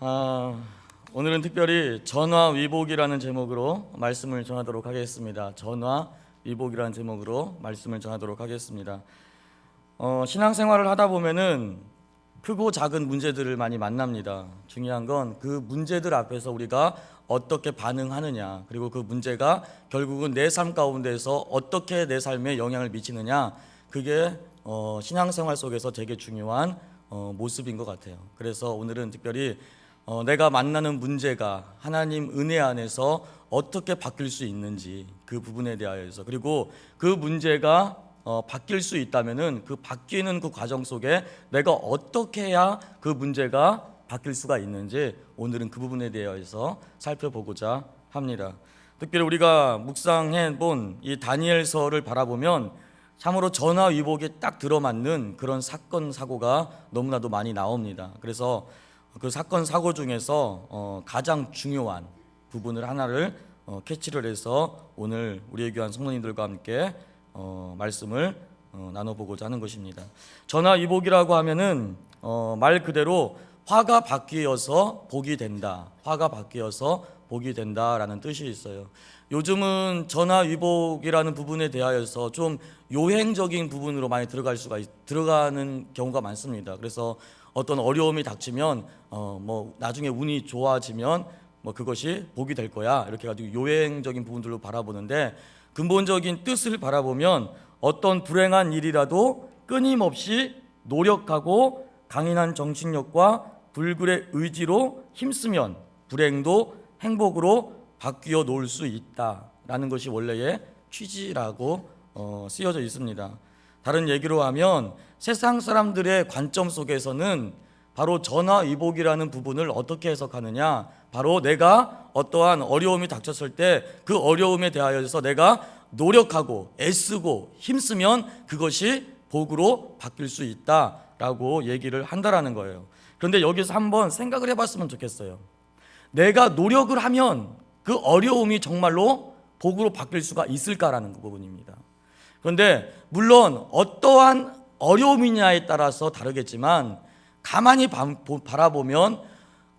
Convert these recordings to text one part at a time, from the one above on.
아, 오늘은 특별히 전화위복이라는 제목으로 말씀을 전하도록 하겠습니다. 전화위복이라는 제목으로 말씀을 전하도록 하겠습니다. 신앙생활을 하다 보면은 크고 작은 문제들을 많이 만납니다. 중요한 건 그 문제들 앞에서 우리가 어떻게 반응하느냐, 그리고 그 문제가 결국은 내 삶 가운데서 어떻게 내 삶에 영향을 미치느냐, 그게 신앙생활 속에서 되게 중요한 모습인 것 같아요. 그래서 오늘은 특별히 내가 만나는 문제가 하나님 은혜 안에서 어떻게 바뀔 수 있는지 그 부분에 대하여서, 그리고 그 문제가 바뀔 수 있다면은 그 바뀌는 그 과정 속에 내가 어떻게 해야 그 문제가 바뀔 수가 있는지 오늘은 그 부분에 대해서 살펴보고자 합니다. 특별히 우리가 묵상해 본 이 다니엘서를 바라보면 참으로 전화위복에 딱 들어맞는 그런 사건 사고가 너무나도 많이 나옵니다. 그래서 그 사건 사고 중에서 가장 중요한 부분을 하나를 캐치를 해서 오늘 우리의 귀한 성도님들과 함께 말씀을 나눠보고자 하는 것입니다. 전화위복이라고 하면은 말 그대로 화가 바뀌어서 복이 된다, 화가 바뀌어서 복이 된다라는 뜻이 있어요. 요즘은 전화위복이라는 부분에 대하여서 좀 요행적인 부분으로 많이 들어가는 경우가 많습니다. 그래서 어떤 어려움이 닥치면 나중에 운이 좋아지면 그것이 복이 될 거야, 이렇게 가지고 요행적인 부분들로 바라보는데, 근본적인 뜻을 바라보면 어떤 불행한 일이라도 끊임없이 노력하고 강인한 정신력과 불굴의 의지로 힘쓰면 불행도 행복으로 바뀌어 놓을 수 있다라는 것이 원래의 취지라고 쓰여져 있습니다. 다른 얘기로 하면 세상 사람들의 관점 속에서는 바로 전화위복이라는 부분을 어떻게 해석하느냐, 바로 내가 어떠한 어려움이 닥쳤을 때 그 어려움에 대하여서 내가 노력하고 애쓰고 힘쓰면 그것이 복으로 바뀔 수 있다라고 얘기를 한다라는 거예요. 그런데 여기서 한번 생각을 해봤으면 좋겠어요. 내가 노력을 하면 그 어려움이 정말로 복으로 바뀔 수가 있을까라는 부분입니다. 그런데 물론 어떠한 어려움이냐에 따라서 다르겠지만 가만히 바라보면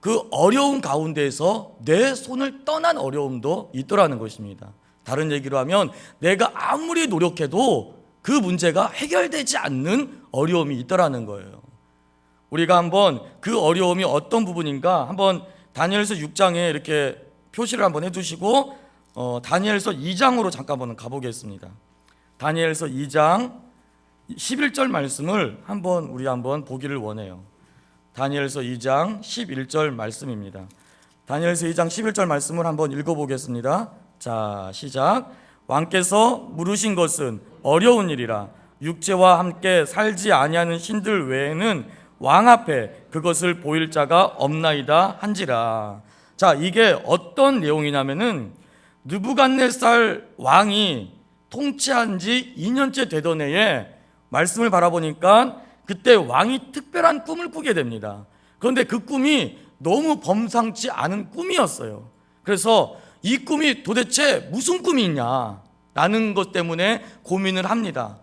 그 어려움 가운데에서 내 손을 떠난 어려움도 있더라는 것입니다. 다른 얘기로 하면 내가 아무리 노력해도 그 문제가 해결되지 않는 어려움이 있더라는 거예요. 우리가 한번 그 어려움이 어떤 부분인가 한번 다니엘서 6장에 이렇게 표시를 한번 해두시고 다니엘서 2장으로 잠깐 가보겠습니다. 다니엘서 2장 11절 말씀을 우리 한번 보기를 원해요. 다니엘서 2장 11절 말씀입니다. 다니엘서 2장 11절 말씀을 한번 읽어보겠습니다. 자, 시작. 왕께서 물으신 것은 어려운 일이라 육체와 함께 살지 아니하는 신들 외에는 왕 앞에 그것을 보일 자가 없나이다 한지라. 자, 이게 어떤 내용이냐면은 느부갓네살 왕이 통치한 지 2년째 되던 해에 말씀을 바라보니까 그때 왕이 특별한 꿈을 꾸게 됩니다. 그런데 그 꿈이 너무 범상치 않은 꿈이었어요. 그래서 이 꿈이 도대체 무슨 꿈이냐라는 것 때문에 고민을 합니다.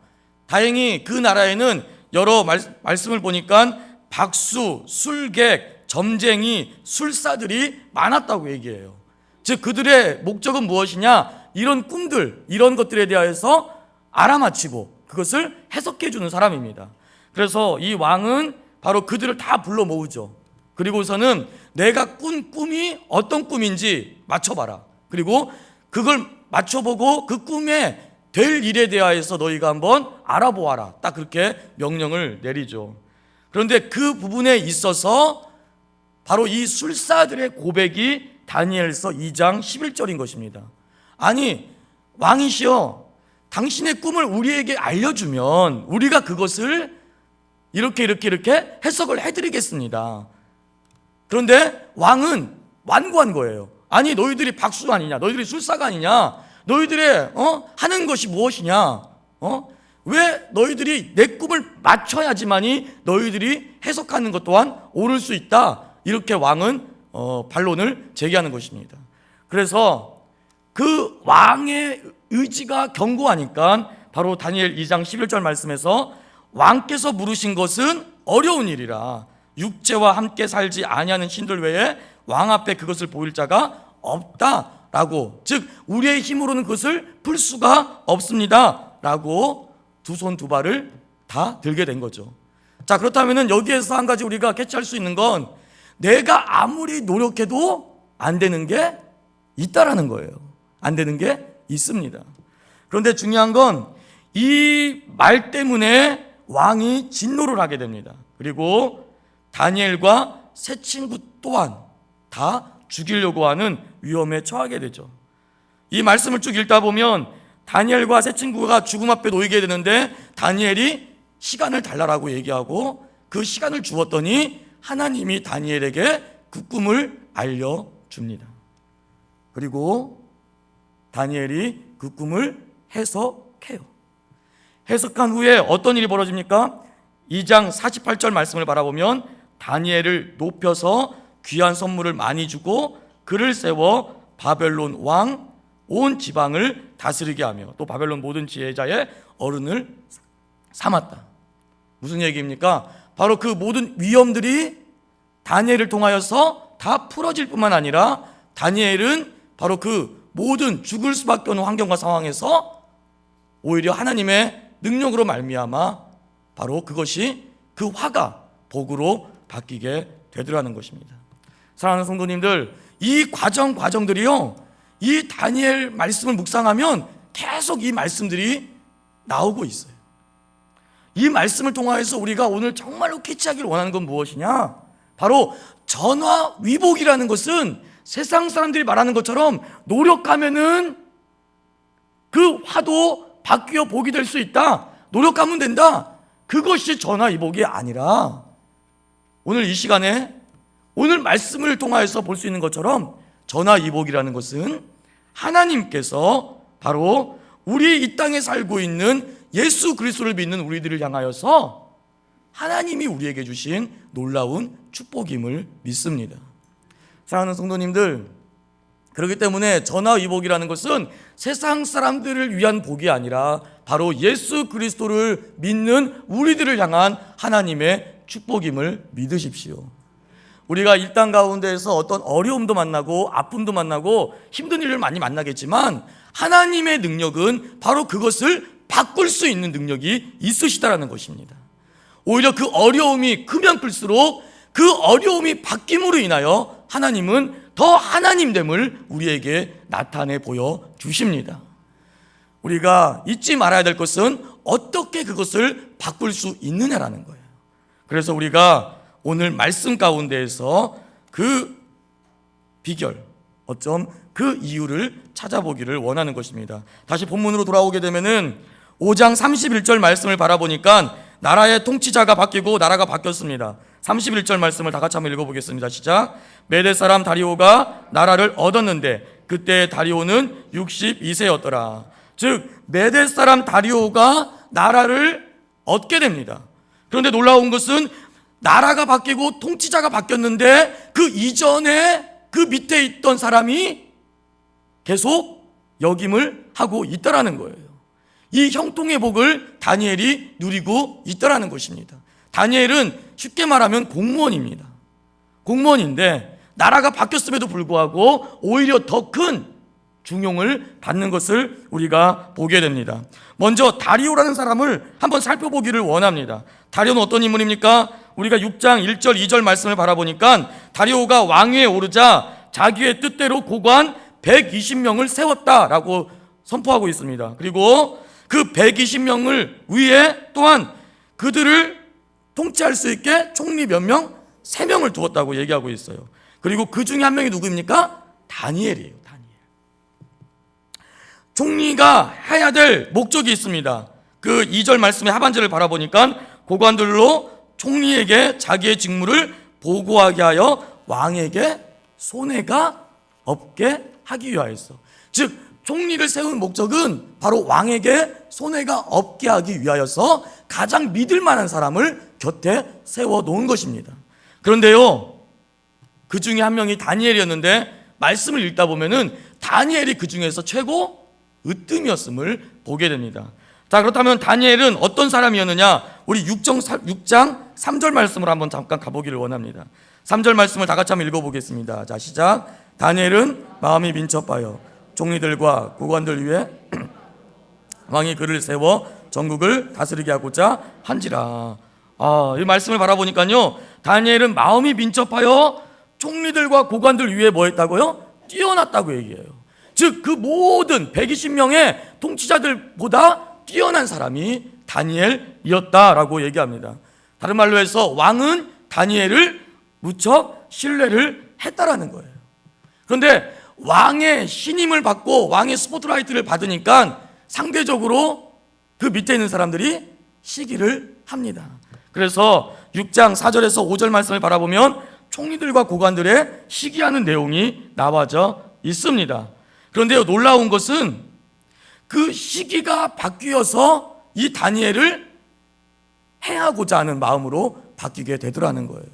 다행히 그 나라에는 여러 말씀을 보니까 박수, 술객, 점쟁이, 술사들이 많았다고 얘기해요. 즉 그들의 목적은 무엇이냐, 이런 꿈들, 이런 것들에 대해서 알아맞히고 그것을 해석해 주는 사람입니다. 그래서 이 왕은 바로 그들을 다 불러 모으죠. 그리고서는 내가 꾼 꿈이 어떤 꿈인지 맞춰봐라. 그리고 그걸 맞춰보고 그 꿈에 될 일에 대하여서 너희가 한번 알아보아라. 딱 그렇게 명령을 내리죠. 그런데 그 부분에 있어서 바로 이 술사들의 고백이 다니엘서 2장 11절인 것입니다. 아니, 왕이시여, 당신의 꿈을 우리에게 알려주면 우리가 그것을 이렇게 해석을 해드리겠습니다. 그런데 왕은 완고한 거예요. 아니, 너희들이 박수 아니냐, 너희들이 술사가 아니냐, 너희들의 하는 것이 무엇이냐, 왜 너희들이 내 꿈을 맞춰야지만이 너희들이 해석하는 것 또한 옳을 수 있다, 이렇게 왕은 반론을 제기하는 것입니다. 그래서 그 왕의 의지가 견고하니까 바로 다니엘 2장 11절 말씀에서 왕께서 물으신 것은 어려운 일이라 육체와 함께 살지 아니하는 신들 외에 왕 앞에 그것을 보일 자가 없다라고, 즉 우리의 힘으로는 그것을 풀 수가 없습니다라고 두 손 두 발을 다 들게 된 거죠. 자, 그렇다면은 여기에서 한 가지 우리가 캐치할 수 있는 건 내가 아무리 노력해도 안 되는 게 있다라는 거예요. 안 되는 게 있습니다. 그런데 중요한 건 이 말 때문에 왕이 진노를 하게 됩니다. 그리고 다니엘과 세 친구 또한 다 죽이려고 하는 위험에 처하게 되죠. 이 말씀을 쭉 읽다 보면 다니엘과 세 친구가 죽음 앞에 놓이게 되는데 다니엘이 시간을 달라라고 얘기하고 그 시간을 주었더니 하나님이 다니엘에게 그 꿈을 알려줍니다. 그리고 다니엘이 그 꿈을 해석해요. 해석한 후에 어떤 일이 벌어집니까? 2장 48절 말씀을 바라보면 다니엘을 높여서 귀한 선물을 많이 주고 그를 세워 바벨론 왕 온 지방을 다스리게 하며 또 바벨론 모든 지혜자의 어른을 삼았다. 무슨 얘기입니까? 바로 그 모든 위험들이 다니엘을 통하여서 다 풀어질 뿐만 아니라 다니엘은 바로 그 모든 죽을 수밖에 없는 환경과 상황에서 오히려 하나님의 능력으로 말미암아 바로 그것이 그 화가 복으로 바뀌게 되더라는 것입니다. 사랑하는 성도님들, 이 과정들이요, 이 다니엘 말씀을 묵상하면 계속 이 말씀들이 나오고 있어요. 이 말씀을 통하여서 우리가 오늘 정말로 캐치하기를 원하는 건 무엇이냐? 바로 전화위복이라는 것은 세상 사람들이 말하는 것처럼 노력하면은 그 화도 바뀌어 복이 될 수 있다, 노력하면 된다, 그것이 전화위복이 아니라 오늘 이 시간에 오늘 말씀을 통하여서 볼 수 있는 것처럼 전화위복이라는 것은 하나님께서 바로 우리 이 땅에 살고 있는 예수 그리스도를 믿는 우리들을 향하여서 하나님이 우리에게 주신 놀라운 축복임을 믿습니다. 사랑하는 성도님들, 그렇기 때문에 전화위복이라는 것은 세상 사람들을 위한 복이 아니라 바로 예수 그리스도를 믿는 우리들을 향한 하나님의 축복임을 믿으십시오. 우리가 이 땅 가운데에서 어떤 어려움도 만나고 아픔도 만나고 힘든 일을 많이 만나겠지만 하나님의 능력은 바로 그것을 바꿀 수 있는 능력이 있으시다라는 것입니다. 오히려 그 어려움이 크면 클수록 그 어려움이 바뀜으로 인하여 하나님은 더 하나님됨을 우리에게 나타내 보여주십니다. 우리가 잊지 말아야 될 것은 어떻게 그것을 바꿀 수 있느냐라는 거예요. 그래서 우리가 오늘 말씀 가운데에서 그 비결, 어쩜 그 이유를 찾아보기를 원하는 것입니다. 다시 본문으로 돌아오게 되면은 5장 31절 말씀을 바라보니까 나라의 통치자가 바뀌고 나라가 바뀌었습니다. 31절 말씀을 다 같이 한번 읽어보겠습니다. 시작. 메대 사람 다리오가 나라를 얻었는데 그때 다리오는 62세였더라. 즉 메대 사람 다리오가 나라를 얻게 됩니다. 그런데 놀라운 것은 나라가 바뀌고 통치자가 바뀌었는데 그 이전에 그 밑에 있던 사람이 계속 역임을 하고 있다라는 거예요. 이 형통의 복을 다니엘이 누리고 있다라는 것입니다. 다니엘은 쉽게 말하면 공무원입니다. 공무원인데 나라가 바뀌었음에도 불구하고 오히려 더 큰 중용을 받는 것을 우리가 보게 됩니다. 먼저 다리오라는 사람을 한번 살펴보기를 원합니다. 다리오는 어떤 인물입니까? 우리가 6장 1절 2절 말씀을 바라보니까 다리오가 왕위에 오르자 자기의 뜻대로 고관 120명을 세웠다라고 선포하고 있습니다. 그리고 그 120명을 위에 또한 그들을 통치할 수 있게 총리 몇 명? 3명을 두었다고 얘기하고 있어요. 그리고 그 중에 한 명이 누구입니까? 다니엘이에요. 다니엘. 총리가 해야 될 목적이 있습니다. 그 2절 말씀의 하반절을 바라보니까 고관들로 총리에게 자기의 직무를 보고하게 하여 왕에게 손해가 없게 하기 위하여서, 즉 총리를 세운 목적은 바로 왕에게 손해가 없게 하기 위하여서 가장 믿을 만한 사람을 곁에 세워놓은 것입니다. 그런데요, 그 중에 한 명이 다니엘이었는데 말씀을 읽다 보면은 다니엘이 그 중에서 최고 으뜸이었음을 보게 됩니다. 자, 그렇다면 다니엘은 어떤 사람이었느냐? 우리 6장 3절 말씀으로 한번 잠깐 가보기를 원합니다. 3절 말씀을 다 같이 한번 읽어보겠습니다. 자, 시작. 다니엘은 마음이 민첩하여 종리들과 고관들 위에 왕이 그를 세워 전국을 다스리게 하고자 한지라. 이 말씀을 바라보니까요, 다니엘은 마음이 민첩하여 총리들과 고관들 위에 뭐 했다고요? 뛰어났다고 얘기해요. 즉 그 모든 120명의 통치자들보다 뛰어난 사람이 다니엘이었다라고 얘기합니다. 다른 말로 해서 왕은 다니엘을 무척 신뢰를 했다라는 거예요. 그런데 왕의 신임을 받고 왕의 스포트라이트를 받으니까 상대적으로 그 밑에 있는 사람들이 시기를 합니다. 그래서 6장 4절에서 5절 말씀을 바라보면 총리들과 고관들의 시기하는 내용이 나와져 있습니다. 그런데요, 놀라운 것은 그 시기가 바뀌어서 이 다니엘을 해하고자 하는 마음으로 바뀌게 되더라는 거예요.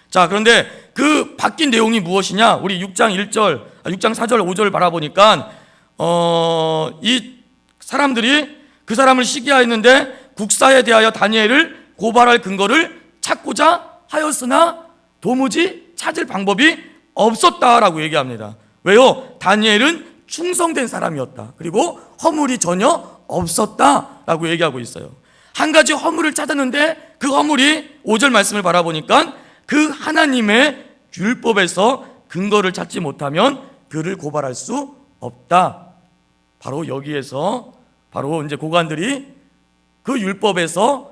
자, 그런데 그 바뀐 내용이 무엇이냐? 우리 6장 4절, 5절 바라보니까 이 사람들이 그 사람을 시기하였는데 국사에 대하여 다니엘을 고발할 근거를 찾고자 하였으나 도무지 찾을 방법이 없었다라고 얘기합니다. 왜요? 다니엘은 충성된 사람이었다. 그리고 허물이 전혀 없었다라고 얘기하고 있어요. 한 가지 허물을 찾았는데 그 허물이 5절 말씀을 바라보니까 그 하나님의 율법에서 근거를 찾지 못하면 그를 고발할 수 없다. 바로 여기에서 바로 이제 고관들이 그 율법에서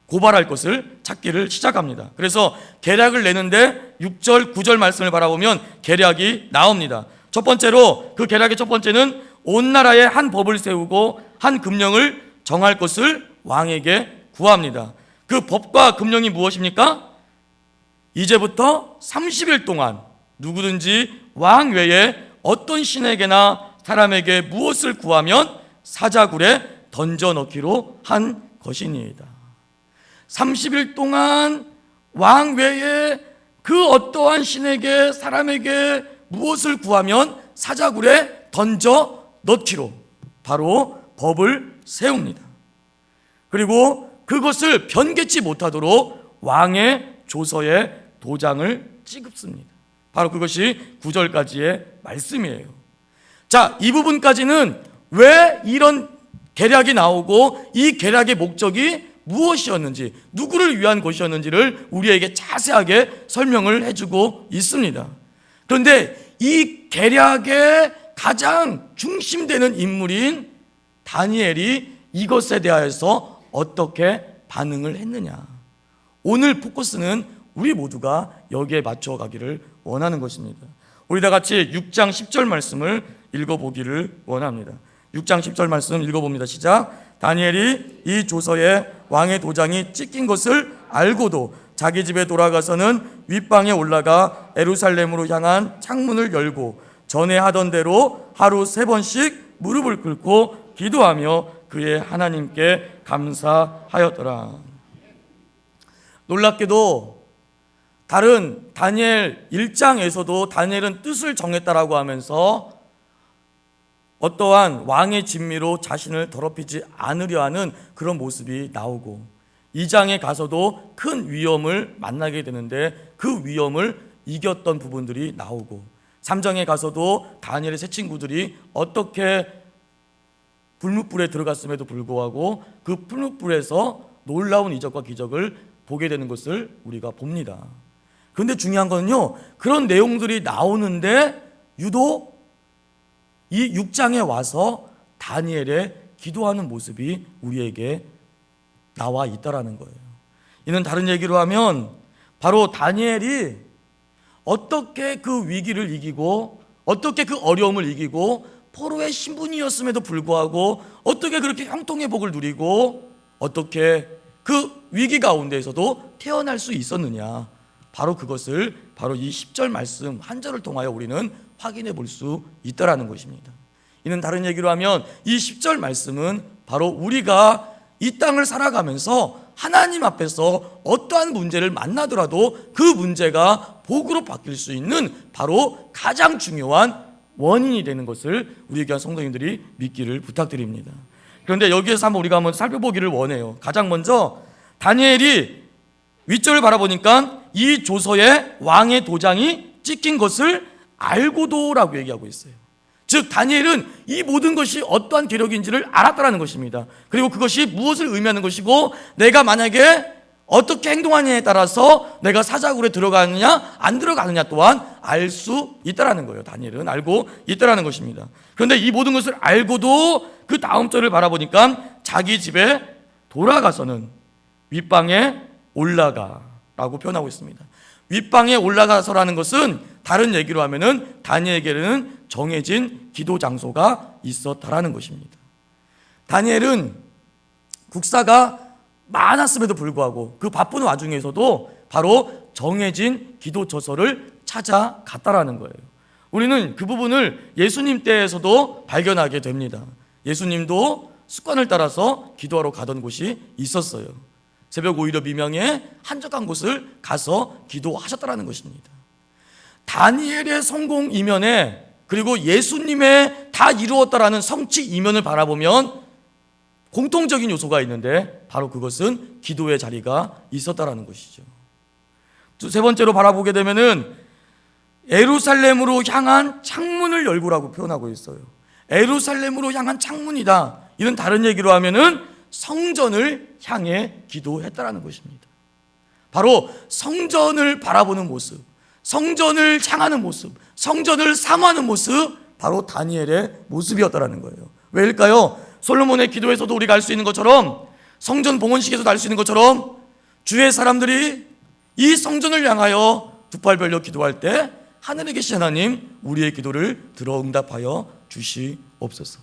고발할 것을 찾기를 시작합니다. 그래서 계략을 내는데 6절, 9절 말씀을 바라보면 계략이 나옵니다. 첫 번째로 그 계략의 첫 번째는 온 나라에 한 법을 세우고 한 금령을 정할 것을 왕에게 구합니다. 그 법과 금령이 무엇입니까? 이제부터 30일 동안 누구든지 왕 외에 어떤 신에게나 사람에게 무엇을 구하면 사자굴에 던져넣기로 한 것이니이다. 30일 동안 왕 외에 그 어떠한 신에게 사람에게 무엇을 구하면 사자굴에 던져넣기로 바로 법을 세웁니다. 그리고 그것을 변개치 못하도록 왕의 조서에 도장을 찍습니다. 바로 그것이 9절까지의 말씀이에요. 자, 이 부분까지는 왜 이런 계략이 나오고 이 계략의 목적이 무엇이었는지, 누구를 위한 것이었는지를 우리에게 자세하게 설명을 해주고 있습니다. 그런데 이 계략의 가장 중심되는 인물인 다니엘이 이것에 대하여서 어떻게 반응을 했느냐, 오늘 포커스는 우리 모두가 여기에 맞춰가기를 원하는 것입니다. 우리 다 같이 6장 10절 말씀을 읽어보기를 원합니다. 6장 10절 말씀 읽어봅니다. 시작. 다니엘이 이 조서에 왕의 도장이 찍힌 것을 알고도 자기 집에 돌아가서는 윗방에 올라가 예루살렘으로 향한 창문을 열고 전에 하던 대로 하루 3번씩 무릎을 꿇고 기도하며 그의 하나님께 감사하였더라. 놀랍게도 다른 다니엘 1장에서도 다니엘은 뜻을 정했다라고 하면서 어떠한 왕의 진미로 자신을 더럽히지 않으려 하는 그런 모습이 나오고, 2장에 가서도 큰 위험을 만나게 되는데 그 위험을 이겼던 부분들이 나오고, 3장에 가서도 다니엘의 세 친구들이 어떻게 불뭇불에 들어갔음에도 불구하고 그 불뭇불에서 놀라운 이적과 기적을 보게 되는 것을 우리가 봅니다. 그런데 중요한 거는요, 그런 내용들이 나오는데 유독 이 6장에 와서 다니엘의 기도하는 모습이 우리에게 나와 있다라는 거예요. 이는 다른 얘기로 하면 바로 다니엘이 어떻게 그 위기를 이기고 어떻게 그 어려움을 이기고 포로의 신분이었음에도 불구하고 어떻게 그렇게 형통의 복을 누리고 어떻게 그 위기 가운데에서도 태어날 수 있었느냐, 바로 그것을 바로 이 10절 말씀 한 절을 통하여 우리는 확인해 볼 수 있다라는 것입니다. 이는 다른 얘기로 하면 이 10절 말씀은 바로 우리가 이 땅을 살아가면서 하나님 앞에서 어떠한 문제를 만나더라도 그 문제가 복으로 바뀔 수 있는 바로 가장 중요한 원인이 되는 것을 우리 교회 성도님들이 믿기를 부탁드립니다. 그런데 여기에서 우리가 한번 살펴보기를 원해요. 가장 먼저 다니엘이 윗절을 바라보니까 이 조서에 왕의 도장이 찍힌 것을 알고도라고 얘기하고 있어요. 즉 다니엘은 이 모든 것이 어떠한 계력인지를 알았다라는 것입니다. 그리고 그것이 무엇을 의미하는 것이고 내가 만약에 어떻게 행동하느냐에 따라서 내가 사자굴에 들어가느냐 안 들어가느냐 또한 알 수 있다라는 거예요. 다니엘은 알고 있다라는 것입니다. 그런데 이 모든 것을 알고도 그 다음 절을 바라보니까 자기 집에 돌아가서는 윗방에 올라가라고 표현하고 있습니다. 윗방에 올라가서라는 것은 다른 얘기로 하면은 다니엘에게는 정해진 기도 장소가 있었다라는 것입니다. 다니엘은 국사가 많았음에도 불구하고 그 바쁜 와중에서도 바로 정해진 기도 저서를 찾아갔다라는 거예요. 우리는 그 부분을 예수님 때에서도 발견하게 됩니다. 예수님도 습관을 따라서 기도하러 가던 곳이 있었어요. 새벽 오히려 미명에 한적한 곳을 가서 기도하셨다라는 것입니다. 다니엘의 성공 이면에 그리고 예수님의 다 이루었다라는 성취 이면을 바라보면 공통적인 요소가 있는데 바로 그것은 기도의 자리가 있었다라는 것이죠. 세 번째로 바라보게 되면은 예루살렘으로 향한 창문을 열고라고 표현하고 있어요. 예루살렘으로 향한 창문이다. 이런 다른 얘기로 하면은 성전을 향해 기도했다라는 것입니다. 바로 성전을 바라보는 모습, 성전을 향하는 모습, 성전을 사모하는 모습, 바로 다니엘의 모습이었다라는 거예요. 왜일까요? 솔로몬의 기도에서도 우리가 알 수 있는 것처럼, 성전 봉헌식에서도 알 수 있는 것처럼 주의 사람들이 이 성전을 향하여 두 팔 벌려 기도할 때 하늘에 계신 하나님, 우리의 기도를 들어 응답하여 주시옵소서.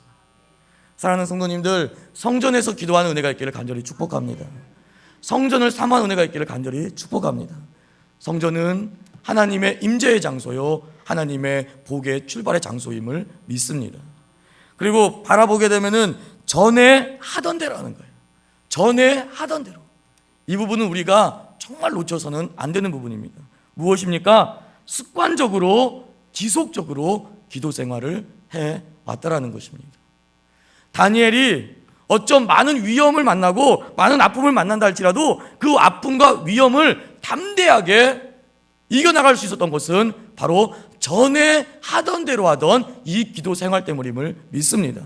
사랑하는 성도님들, 성전에서 기도하는 은혜가 있기를 간절히 축복합니다. 성전을 사모하는 은혜가 있기를 간절히 축복합니다. 성전은 하나님의 임재의 장소요, 하나님의 복의 출발의 장소임을 믿습니다. 그리고 바라보게 되면은 전에 하던 대로 하는 거예요. 전에 하던 대로. 이 부분은 우리가 정말 놓쳐서는 안 되는 부분입니다. 무엇입니까? 습관적으로 지속적으로 기도 생활을 해 왔다라는 것입니다. 다니엘이 어쩜 많은 위험을 만나고 많은 아픔을 만난다 할지라도 그 아픔과 위험을 담대하게 이겨나갈 수 있었던 것은 바로 전에 하던 대로 하던 이 기도 생활 때문임을 믿습니다.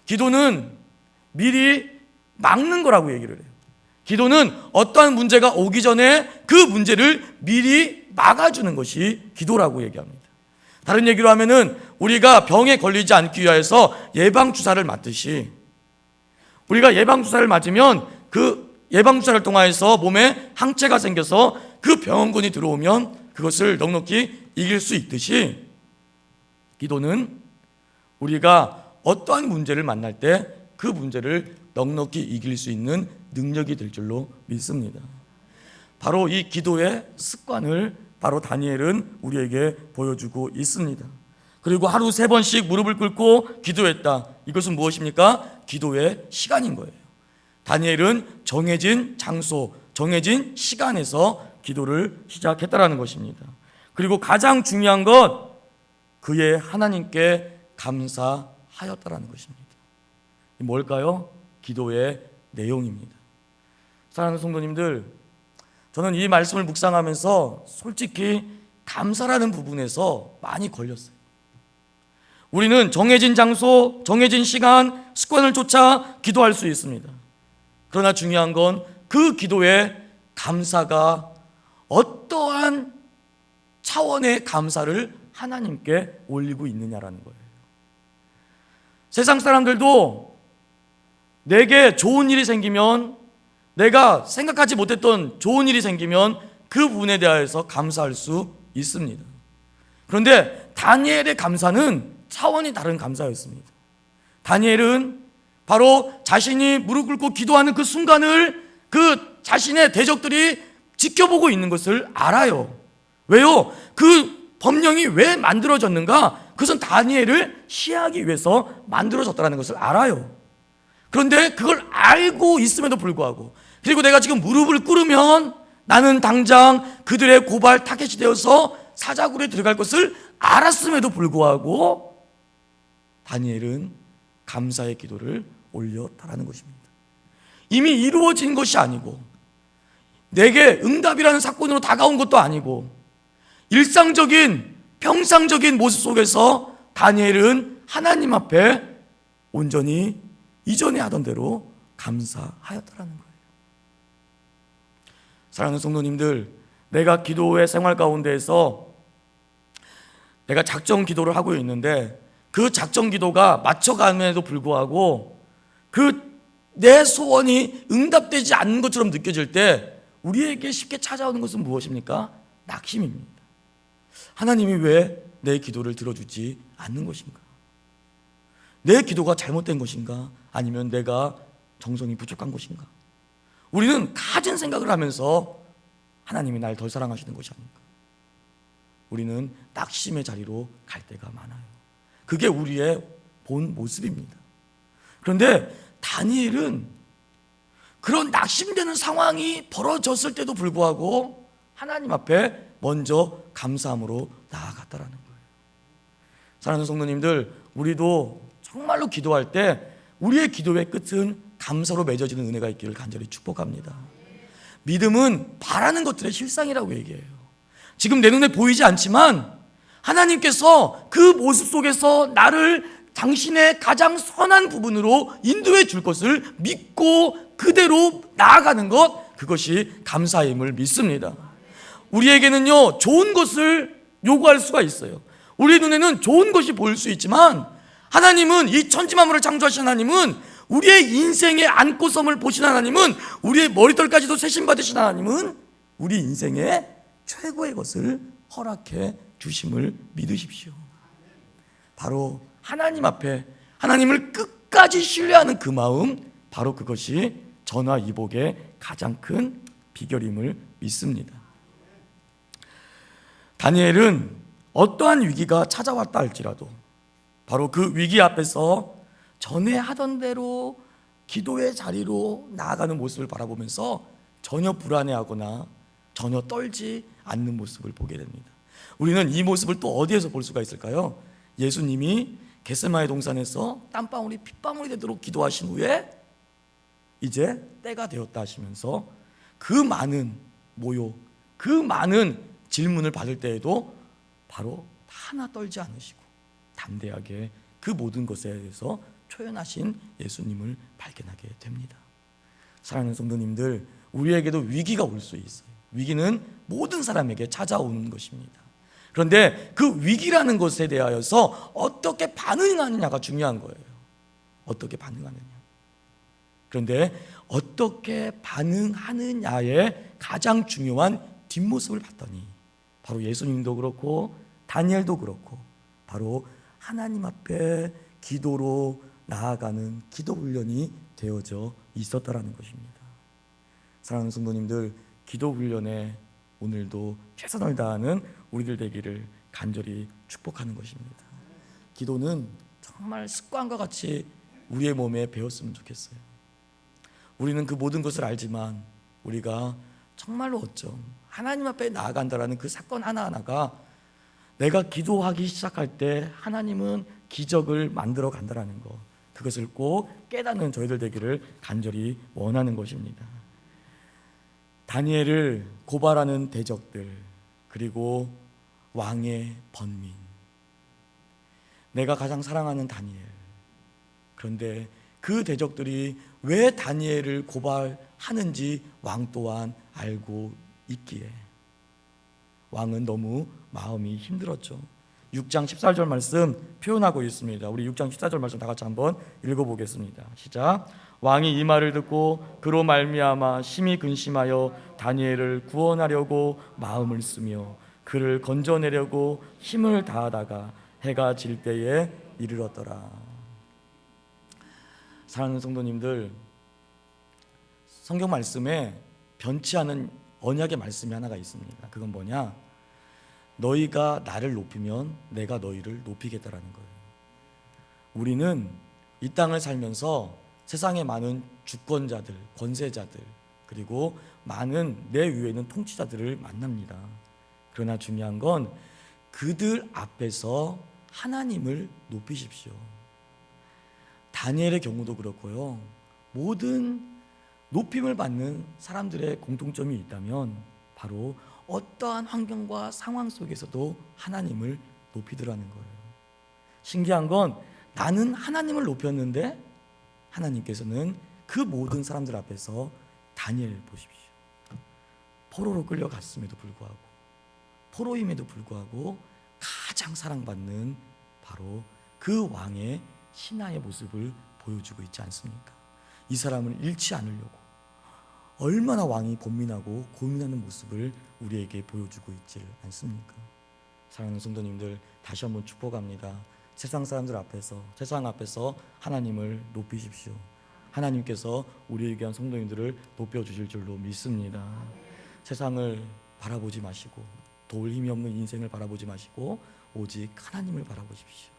기도는 미리 막는 거라고 얘기를 해요. 기도는 어떠한 문제가 오기 전에 그 문제를 미리 막아주는 것이 기도라고 얘기합니다. 다른 얘기로 하면은 우리가 병에 걸리지 않기 위해서 예방주사를 맞듯이 우리가 예방주사를 맞으면 그 예방주사를 통하여서 몸에 항체가 생겨서 그 병원군이 들어오면 그것을 넉넉히 이길 수 있듯이 기도는 우리가 어떠한 문제를 만날 때 그 문제를 넉넉히 이길 수 있는 능력이 될 줄로 믿습니다. 바로 이 기도의 습관을 바로 다니엘은 우리에게 보여주고 있습니다. 그리고 하루 3번씩 무릎을 꿇고 기도했다. 이것은 무엇입니까? 기도의 시간인 거예요. 다니엘은 정해진 장소, 정해진 시간에서 기도를 시작했다라는 것입니다. 그리고 가장 중요한 것, 그의 하나님께 감사하였다라는 것입니다. 뭘까요? 기도의 내용입니다. 사랑하는 성도님들, 저는 이 말씀을 묵상하면서 솔직히 감사라는 부분에서 많이 걸렸어요. 우리는 정해진 장소, 정해진 시간, 습관을 쫓아 기도할 수 있습니다. 그러나 중요한 건 그 기도의 감사가 어떠한 차원의 감사를 하나님께 올리고 있느냐라는 거예요. 세상 사람들도 내게 좋은 일이 생기면, 내가 생각하지 못했던 좋은 일이 생기면 그 부분에 대해서 감사할 수 있습니다. 그런데 다니엘의 감사는 차원이 다른 감사였습니다. 다니엘은 바로 자신이 무릎 꿇고 기도하는 그 순간을 그 자신의 대적들이 지켜보고 있는 것을 알아요. 왜요? 그 법령이 왜 만들어졌는가? 그것은 다니엘을 시해하기 위해서 만들어졌다는 것을 알아요. 그런데 그걸 알고 있음에도 불구하고, 그리고 내가 지금 무릎을 꿇으면 나는 당장 그들의 고발 타겟이 되어서 사자굴에 들어갈 것을 알았음에도 불구하고 다니엘은 감사의 기도를 올렸다라는 것입니다. 이미 이루어진 것이 아니고 내게 응답이라는 사건으로 다가온 것도 아니고 일상적인 평상적인 모습 속에서 다니엘은 하나님 앞에 온전히 이전에 하던 대로 감사하였다라는 거예요. 사랑하는 성도님들, 내가 기도의 생활 가운데에서 내가 작정 기도를 하고 있는데 그 작정 기도가 맞춰감에도 불구하고 그 내 소원이 응답되지 않는 것처럼 느껴질 때 우리에게 쉽게 찾아오는 것은 무엇입니까? 낙심입니다. 하나님이 왜 내 기도를 들어주지 않는 것인가? 내 기도가 잘못된 것인가? 아니면 내가 정성이 부족한 것인가? 우리는 가진 생각을 하면서 하나님이 날 덜 사랑하시는 것이 아닌가? 우리는 낙심의 자리로 갈 때가 많아요. 그게 우리의 본 모습입니다. 그런데 다니엘은 그런 낙심되는 상황이 벌어졌을 때도 불구하고 하나님 앞에 먼저 감사함으로 나아갔다라는 거예요. 사랑하는 성도님들, 우리도 정말로 기도할 때 우리의 기도의 끝은 감사로 맺어지는 은혜가 있기를 간절히 축복합니다. 믿음은 바라는 것들의 실상이라고 얘기해요. 지금 내 눈에 보이지 않지만 하나님께서 그 모습 속에서 나를 당신의 가장 선한 부분으로 인도해 줄 것을 믿고 그대로 나아가는 것, 그것이 감사임을 믿습니다. 우리에게는요, 좋은 것을 요구할 수가 있어요. 우리 눈에는 좋은 것이 보일 수 있지만 하나님은, 이 천지만물을 창조하신 하나님은, 우리의 인생의 안고섬을 보신 하나님은, 우리의 머리털까지도 세심받으신 하나님은 우리 인생의 최고의 것을 허락해 주심을 믿으십시오. 바로 하나님 앞에 하나님을 끝까지 신뢰하는 그 마음, 바로 그것이 전화위복의 가장 큰 비결임을 믿습니다. 다니엘은 어떠한 위기가 찾아왔다 할지라도 바로 그 위기 앞에서 전에 하던 대로 기도의 자리로 나아가는 모습을 바라보면서 전혀 불안해하거나 전혀 떨지 않는 모습을 보게 됩니다. 우리는 이 모습을 또 어디에서 볼 수가 있을까요? 예수님이 겟세마네 동산에서 땀방울이 핏방울이 되도록 기도하신 후에 이제 때가 되었다 하시면서 그 많은 모욕, 그 많은 질문을 받을 때에도 바로 하나 떨지 않으시고 담대하게 그 모든 것에 대해서 초연하신 예수님을 발견하게 됩니다. 사랑하는 성도님들, 우리에게도 위기가 올 수 있어요. 위기는 모든 사람에게 찾아오는 것입니다. 그런데 그 위기라는 것에 대하여서 어떻게 반응하느냐가 중요한 거예요. 어떻게 반응하느냐. 그런데 어떻게 반응하느냐의 가장 중요한 뒷모습을 봤더니 바로 예수님도 그렇고 다니엘도 그렇고 바로 하나님 앞에 기도로 나아가는 기도 훈련이 되어져 있었다라는 것입니다. 사랑하는 성도님들, 기도 훈련에 오늘도 최선을 다하는 우리들 되기를 간절히 축복하는 것입니다. 기도는 정말 습관과 같이 우리의 몸에 배웠으면 좋겠어요. 우리는 그 모든 것을 알지만 우리가 정말로 어쩜 하나님 앞에 나아간다라는 그 사건 하나하나가 내가 기도하기 시작할 때 하나님은 기적을 만들어 간다라는 것, 그것을 꼭 깨닫는 저희들 되기를 간절히 원하는 것입니다. 다니엘을 고발하는 대적들, 그리고 왕의 번민, 내가 가장 사랑하는 다니엘, 그런데 그 대적들이 왜 다니엘을 고발하는지 왕 또한 알고 있기에 왕은 너무 마음이 힘들었죠. 6장 14절 말씀 표현하고 있습니다. 우리 6장 14절 말씀 다 같이 한번 읽어보겠습니다. 시작. 왕이 이 말을 듣고 그로 말미암아 심히 근심하여 다니엘을 구원하려고 마음을 쓰며 그를 건져내려고 힘을 다하다가 해가 질 때에 이르렀더라. 사랑하는 성도님들, 성경 말씀에 변치 않은 언약의 말씀이 하나가 있습니다. 그건 뭐냐? 너희가 나를 높이면 내가 너희를 높이겠다라는 거예요. 우리는 이 땅을 살면서 세상의 많은 주권자들, 권세자들, 그리고 많은 내 위에 있는 통치자들을 만납니다. 그러나 중요한 건 그들 앞에서 하나님을 높이십시오. 다니엘의 경우도 그렇고요. 모든 높임을 받는 사람들의 공통점이 있다면 바로 어떠한 환경과 상황 속에서도 하나님을 높이더라는 거예요. 신기한 건 나는 하나님을 높였는데 하나님께서는 그 모든 사람들 앞에서 다니엘을 보십시오. 포로로 끌려갔음에도 불구하고, 포로임에도 불구하고 가장 사랑받는 바로 그 왕의 신하의 모습을 보여주고 있지 않습니까? 이 사람을 잃지 않으려고 얼마나 왕이 번민하고 고민하는 모습을 우리에게 보여주고 있지 않습니까? 사랑하는 성도님들, 다시 한번 축복합니다. 세상 사람들 앞에서, 세상 앞에서 하나님을 높이십시오. 하나님께서 우리에게 한 성도님들을 높여주실 줄로 믿습니다. 세상을 바라보지 마시고 도울 힘이 없는 인생을 바라보지 마시고 오직 하나님을 바라보십시오.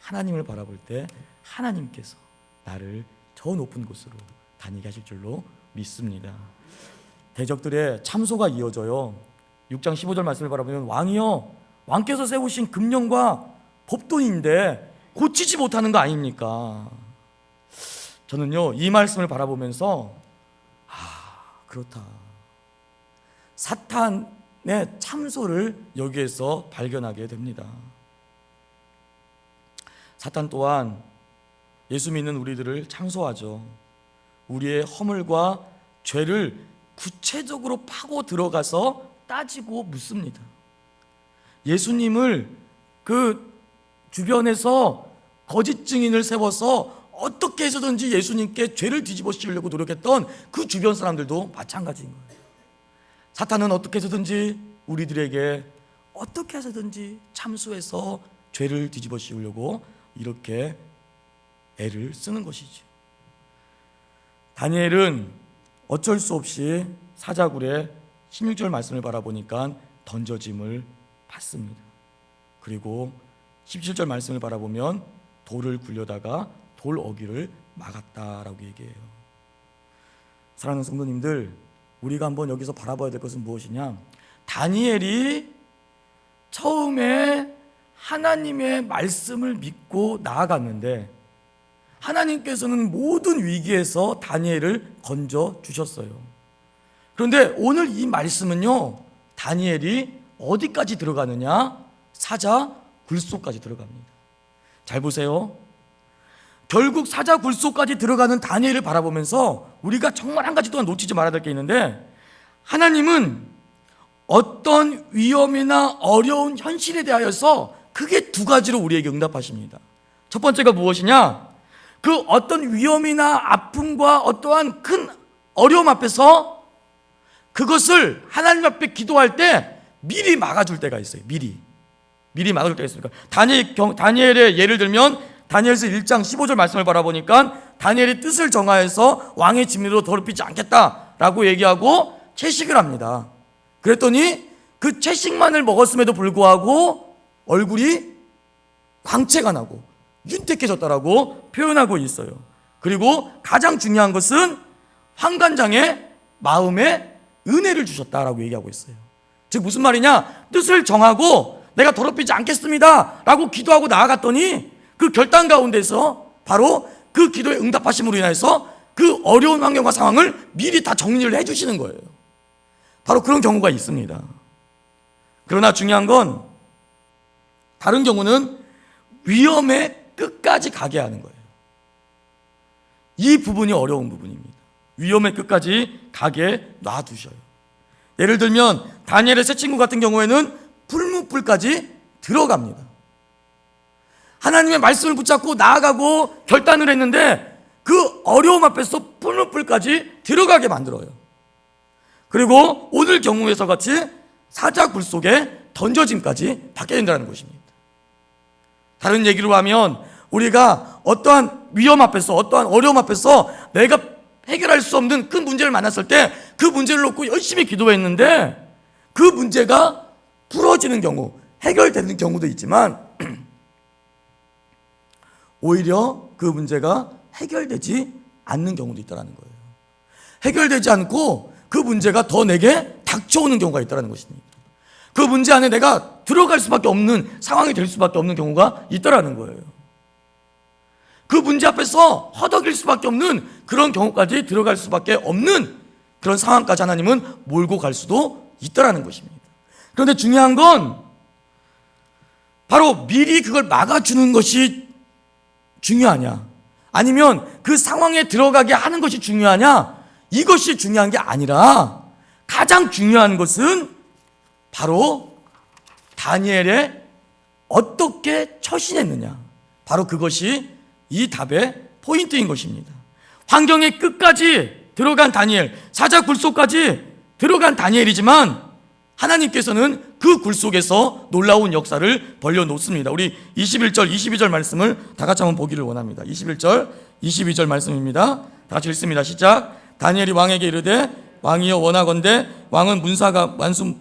하나님을 바라볼 때 하나님께서 나를 저 높은 곳으로 다니게 하실 줄로 믿습니다. 대적들의 참소가 이어져요. 6장 15절 말씀을 바라보면 왕이여, 왕께서 세우신 금령과 법도인데 고치지 못하는 거 아닙니까? 저는요, 이 말씀을 바라보면서 그렇다, 사탄의 참소를 여기에서 발견하게 됩니다. 사탄 또한 예수 믿는 우리들을 참소하죠. 우리의 허물과 죄를 구체적으로 파고 들어가서 따지고 묻습니다. 예수님을 그 주변에서 거짓 증인을 세워서 어떻게 해서든지 예수님께 죄를 뒤집어 씌우려고 노력했던 그 주변 사람들도 마찬가지인 거예요. 사탄은 어떻게 해서든지 우리들에게 어떻게 해서든지 참수해서 죄를 뒤집어 씌우려고 이렇게 애를 쓰는 것이죠. 다니엘은 어쩔 수 없이 사자굴에 16절 말씀을 바라보니까 던져짐을 받습니다. 그리고 17절 말씀을 바라보면 돌을 굴려다가 돌 어귀를 막았다라고 얘기해요. 사랑하는 성도님들, 우리가 한번 여기서 바라봐야 될 것은 무엇이냐? 다니엘이 처음에 하나님의 말씀을 믿고 나아갔는데 하나님께서는 모든 위기에서 다니엘을 건져 주셨어요. 그런데 오늘 이 말씀은요, 다니엘이 어디까지 들어가느냐? 사자 굴속까지 들어갑니다. 잘 보세요. 결국 사자 굴속까지 들어가는 다니엘을 바라보면서 우리가 정말 한 가지 또한 놓치지 말아야 될 게 있는데, 하나님은 어떤 위험이나 어려운 현실에 대하여서 크게 두 가지로 우리에게 응답하십니다. 첫 번째가 무엇이냐? 그 어떤 위험이나 아픔과 어떠한 큰 어려움 앞에서 그것을 하나님 앞에 기도할 때 미리 막아줄 때가 있어요. 미리 막아줄 때가 있습니까? 다니엘의 예를 들면 다니엘서 1장 15절 말씀을 바라보니까 다니엘이 뜻을 정하여서 왕의 진미로 더럽히지 않겠다라고 얘기하고 채식을 합니다. 그랬더니 그 채식만을 먹었음에도 불구하고 얼굴이 광채가 나고 윤택해졌다라고 표현하고 있어요. 그리고 가장 중요한 것은 환관장의 마음에 은혜를 주셨다라고 얘기하고 있어요. 즉 무슨 말이냐? 뜻을 정하고 내가 더럽히지 않겠습니다 라고 기도하고 나아갔더니 그 결단 가운데서 바로 그 기도에 응답하심으로 인해서 그 어려운 환경과 상황을 미리 다 정리를 해주시는 거예요. 바로 그런 경우가 있습니다. 그러나 중요한 건 다른 경우는 위험의 끝까지 가게 하는 거예요. 이 부분이 어려운 부분입니다. 위험의 끝까지 가게 놔두셔요. 예를 들면 다니엘의 세 친구 같은 경우에는 풀무불까지 들어갑니다. 하나님의 말씀을 붙잡고 나아가고 결단을 했는데 그 어려움 앞에서 풀무불까지 들어가게 만들어요. 그리고 오늘 경우에서 같이 사자 굴 속에 던져짐까지 받게 된다는 것입니다. 다른 얘기로 하면 우리가 어떠한 위험 앞에서, 어떠한 어려움 앞에서 내가 해결할 수 없는 큰 문제를 만났을 때 그 문제를 놓고 열심히 기도했는데 그 문제가 풀어지는 경우, 해결되는 경우도 있지만 오히려 그 문제가 해결되지 않는 경우도 있다는 거예요. 해결되지 않고 그 문제가 더 내게 닥쳐오는 경우가 있다는 것입니다. 그 문제 안에 내가 들어갈 수밖에 없는 상황이 될 수밖에 없는 경우가 있다는 거예요. 그 문제 앞에서 허덕일 수밖에 없는 그런 경우까지 들어갈 수밖에 없는 그런 상황까지 하나님은 몰고 갈 수도 있다라는 것입니다. 그런데 중요한 건 바로 미리 그걸 막아주는 것이 중요하냐, 아니면 그 상황에 들어가게 하는 것이 중요하냐, 이것이 중요한 게 아니라 가장 중요한 것은 바로 다니엘의 어떻게 처신했느냐, 바로 그것이 이 답의 포인트인 것입니다. 환경의 끝까지 들어간 다니엘, 사자 굴 속까지 들어간 다니엘이지만 하나님께서는 그 굴 속에서 놀라운 역사를 벌려놓습니다. 우리 21절, 22절 말씀을 다 같이 한번 보기를 원합니다. 21절, 22절 말씀입니다. 다 같이 읽습니다. 시작. 다니엘이 왕에게 이르되 왕이여 원하건대 왕은 문사가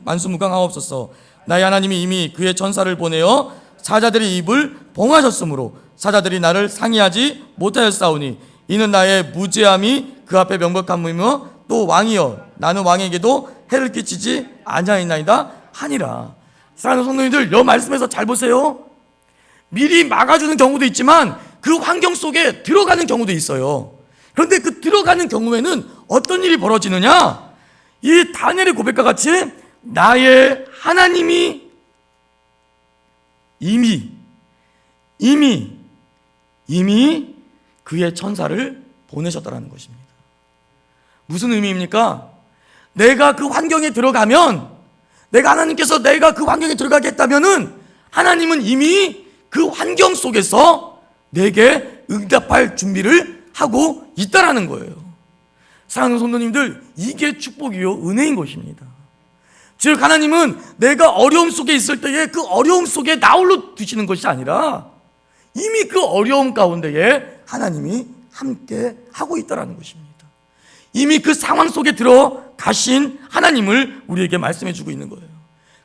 만수무강하옵소서. 나의 하나님이 이미 그의 전사를 보내어 사자들의 입을 봉하셨으므로 사자들이 나를 상의하지 못하였사오니 이는 나의 무죄함이 그 앞에 명백함이며 또 왕이여 나는 왕에게도 해를 끼치지 아니하나이다 하니라. 사랑하는 성도님들, 이 말씀에서 잘 보세요. 미리 막아주는 경우도 있지만 그 환경 속에 들어가는 경우도 있어요. 그런데 그 들어가는 경우에는 어떤 일이 벌어지느냐, 이 다니엘의 고백과 같이 나의 하나님이 이미 그의 천사를 보내셨다라는 것입니다. 무슨 의미입니까? 내가 그 환경에 들어가면, 하나님께서 내가 그 환경에 들어가게 했다면은 하나님은 이미 그 환경 속에서 내게 응답할 준비를 하고 있다라는 거예요. 사랑하는 성도님들, 이게 축복이요, 은혜인 것입니다. 즉 하나님은 내가 어려움 속에 있을 때에 그 어려움 속에 나 홀로 두시는 것이 아니라 이미 그 어려움 가운데에 하나님이 함께 하고 있다는 것입니다. 이미 그 상황 속에 들어가신 하나님을 우리에게 말씀해 주고 있는 거예요.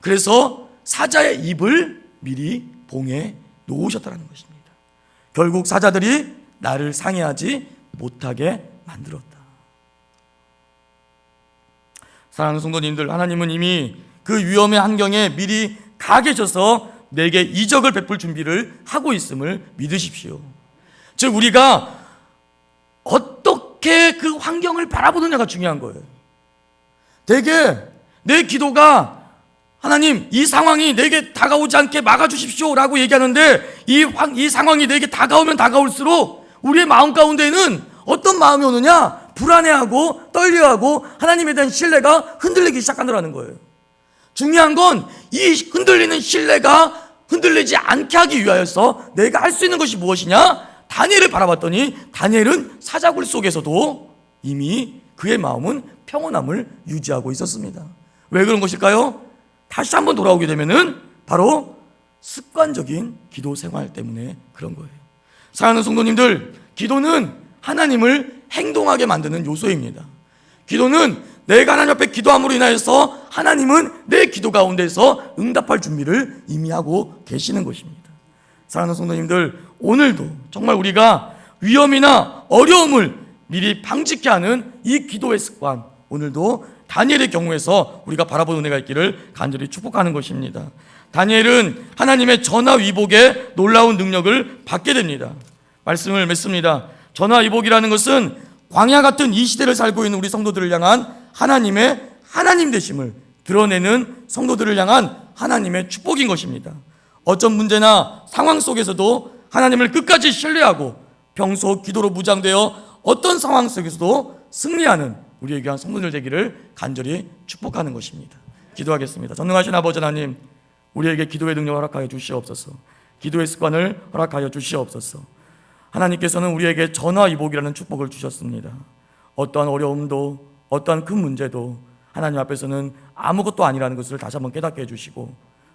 그래서 사자의 입을 미리 봉해 놓으셨다는 것입니다. 결국 사자들이 나를 상해하지 못하게 만들었다. 사랑하는 성도님들, 하나님은 이미 그 위험의 환경에 미리 가 계셔서 내게 이적을 베풀 준비를 하고 있음을 믿으십시오. 즉 우리가 어떻게 그 환경을 바라보느냐가 중요한 거예요. 대개 내 기도가 하나님 이 상황이 내게 다가오지 않게 막아주십시오 라고 얘기하는데 이 상황이 내게 다가오면 다가올수록 우리의 마음 가운데는 어떤 마음이 오느냐, 불안해하고 떨려하고 하나님에 대한 신뢰가 흔들리기 시작한다는 거예요. 중요한 건 이 흔들리는 신뢰가 흔들리지 않게 하기 위하여서 내가 할 수 있는 것이 무엇이냐, 다니엘을 바라봤더니 다니엘은 사자굴 속에서도 이미 그의 마음은 평온함을 유지하고 있었습니다. 왜 그런 것일까요? 다시 한번 돌아오게 되면은 바로 습관적인 기도 생활 때문에 그런 거예요. 사랑하는 성도님들, 기도는 하나님을 행동하게 만드는 요소입니다. 기도는 내가 하나님 앞에 기도함으로 인하여서 하나님은 내 기도 가운데서 응답할 준비를 이미 하고 계시는 것입니다. 사랑하는 성도님들, 오늘도 정말 우리가 위험이나 어려움을 미리 방지케 하는 이 기도의 습관, 오늘도 다니엘의 경우에서 우리가 바라보는 은혜가 있기를 간절히 축복하는 것입니다. 다니엘은 하나님의 전화위복의 놀라운 능력을 받게 됩니다. 말씀을 맺습니다. 전화위복이라는 것은 광야 같은 이 시대를 살고 있는 우리 성도들을 향한 하나님의 하나님 되심을 드러내는 성도들을 향한 하나님의 축복인 것입니다. 어떤 문제나 상황 속에서도 하나님을 끝까지 신뢰하고 평소 기도로 무장되어 어떤 상황 속에서도 승리하는 우리에게 귀한 성도들 되기를 간절히 축복하는 것입니다. 기도하겠습니다. 전능하신 아버지 하나님, 우리에게 기도의 능력을 허락하여 주시옵소서. 기도의 습관을 허락하여 주시옵소서. 하나님께서는 우리에게 전화위복이라는 축복을 주셨습니다. 어떠한 어려움도 어떠한 큰 문제도 하나님 앞에서는 아무것도 아니라는 것을 다시 한번 깨닫게 해주시고,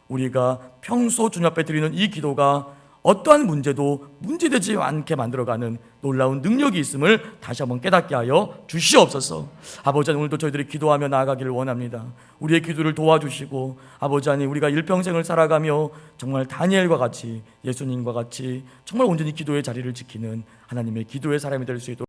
우리가 평소 주님 앞에 드리는 이 기도가 어떠한 문제도 문제되지 않게 만들어가는 놀라운 능력이 있음을 다시 한번 깨닫게 하여 주시옵소서. 아버지 하나님, 오늘도 저희들이 기도하며 나아가기를 원합니다. 우리의 기도를 도와주시고, 아버지 하나님, 우리가 일평생을 살아가며 정말 다니엘과 같이, 예수님과 같이 정말 온전히 기도의 자리를 지키는 하나님의 기도의 사람이 될 수 있도록